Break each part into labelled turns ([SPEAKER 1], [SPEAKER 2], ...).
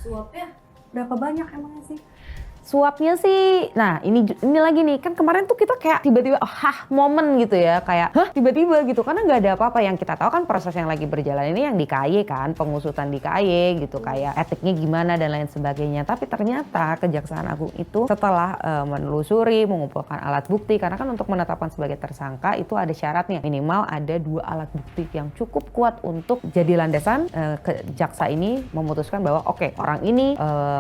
[SPEAKER 1] Suapnya berapa banyak emangnya sih?
[SPEAKER 2] Suapnya sih, nah ini lagi nih, kan kemarin tuh kita kayak tiba-tiba momen gitu ya, kayak tiba-tiba gitu, karena nggak ada apa-apa. Yang kita tahu kan proses yang lagi berjalan ini yang di KY kan, pengusutan di KY gitu, kayak etiknya gimana dan lain sebagainya. Tapi ternyata Kejaksaan Agung itu setelah menelusuri, mengumpulkan alat bukti, karena kan untuk menetapkan sebagai tersangka itu ada syaratnya, minimal ada 2 alat bukti yang cukup kuat untuk jadi landasan jaksa ini memutuskan bahwa oke, orang ini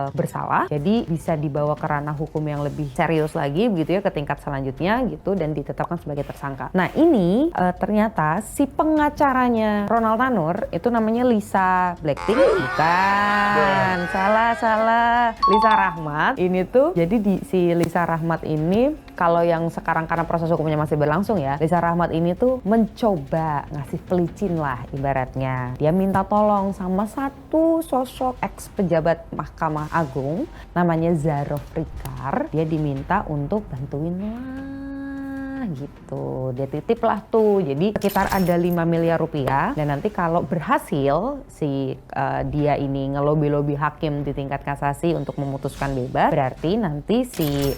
[SPEAKER 2] bersalah, jadi bisa dibawa ke ranah hukum yang lebih serius lagi begitu ya, ke tingkat selanjutnya gitu, dan ditetapkan sebagai tersangka. Nah ini ternyata si pengacaranya Ronald Tanur itu namanya Lisa Blackpink, bukan, salah, Lisa Rahmat. Ini tuh jadi si Lisa Rahmat ini, kalau yang sekarang karena proses hukumnya masih berlangsung ya, Lisa Rahmat ini tuh mencoba ngasih pelicin lah ibaratnya. Dia minta tolong sama satu sosok ex pejabat Mahkamah Agung namanya Zarov Rikar. Dia diminta untuk bantuin lah gitu. Dia titip lah tuh. Jadi sekitar ada 5 miliar rupiah, dan nanti kalau berhasil si dia ini ngelobi-lobi hakim di tingkat kasasi untuk memutuskan bebas, berarti nanti si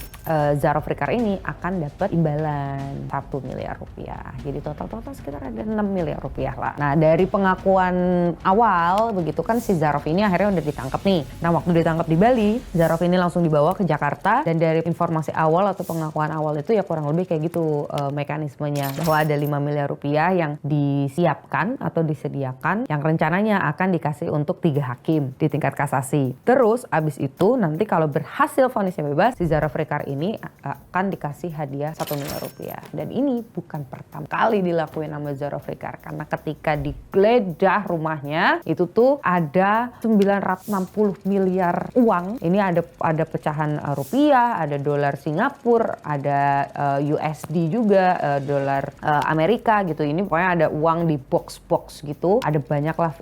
[SPEAKER 2] Zarov Rikar ini akan dapat imbalan 1 miliar rupiah. Jadi total sekitar ada 6 miliar rupiah lah. Nah dari pengakuan awal begitu kan, si Zarov ini akhirnya udah ditangkap nih. Nah waktu ditangkap di Bali, Zarov ini langsung dibawa ke Jakarta, dan dari informasi awal atau pengakuan awal itu ya kurang lebih kayak gitu mekanismenya, bahwa ada 5 miliar rupiah yang disiapkan atau disediakan, yang rencananya akan dikasih untuk 3 hakim di tingkat kasasi. Terus abis itu nanti kalau berhasil vonisnya bebas, si Zarov Rikar ini akan dikasih hadiah 1 miliar rupiah. Dan ini bukan pertama kali dilakuin sama Zarov Rikar, karena ketika digeledah rumahnya itu tuh ada 960 miliar uang. Ini ada pecahan rupiah, ada dolar Singapura, ada USD juga, dolar Amerika gitu. Ini pokoknya ada uang di box-box gitu. Ada banyak lah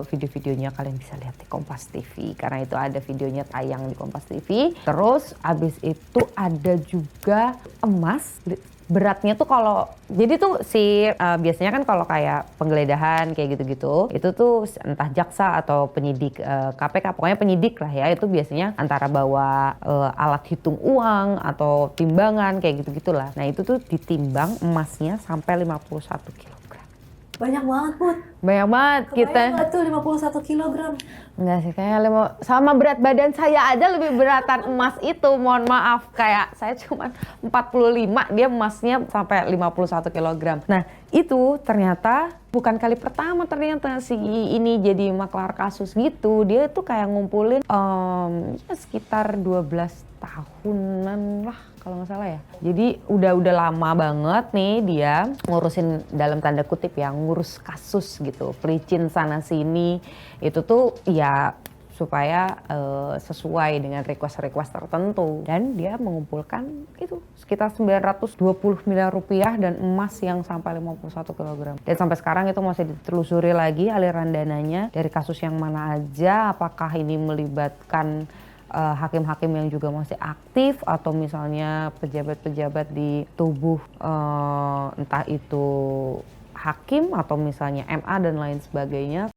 [SPEAKER 2] video-videonya, kalian bisa lihat di Kompas TV karena itu ada videonya tayang di Kompas TV. Terus abis itu ada juga emas. Beratnya tuh kalau jadi tuh biasanya kan kalau kayak penggeledahan kayak gitu-gitu, itu tuh entah jaksa atau penyidik KPK, pokoknya penyidik lah ya, itu biasanya antara bawa alat hitung uang atau timbangan kayak gitu-gitulah. Nah itu tuh ditimbang emasnya sampai 51 kg.
[SPEAKER 1] Banyak banget, Put.
[SPEAKER 2] Banyak banget kita.
[SPEAKER 1] Kebayang nggak tuh 51 kilogram?
[SPEAKER 2] Enggak sih, kayaknya sama berat badan saya aja lebih beratan emas itu. Mohon maaf, kayak saya cuma 45, dia emasnya sampai 51 kg. Nah itu ternyata bukan kali pertama ternyata si ini jadi maklar kasus gitu. Dia tuh kayak ngumpulin ya sekitar 12 tahunan lah kalau nggak salah ya. Jadi udah lama banget nih dia ngurusin, dalam tanda kutip ya, ngurus kasus gitu, pelicin sana sini. Itu tuh ya supaya sesuai dengan request tertentu, dan dia mengumpulkan itu sekitar 920 miliar rupiah dan emas yang sampai 51 kg. Dan sampai sekarang itu masih ditelusuri lagi aliran dananya dari kasus yang mana aja, apakah ini melibatkan hakim-hakim yang juga masih aktif atau misalnya pejabat-pejabat di tubuh entah itu hakim atau misalnya MA dan lain sebagainya.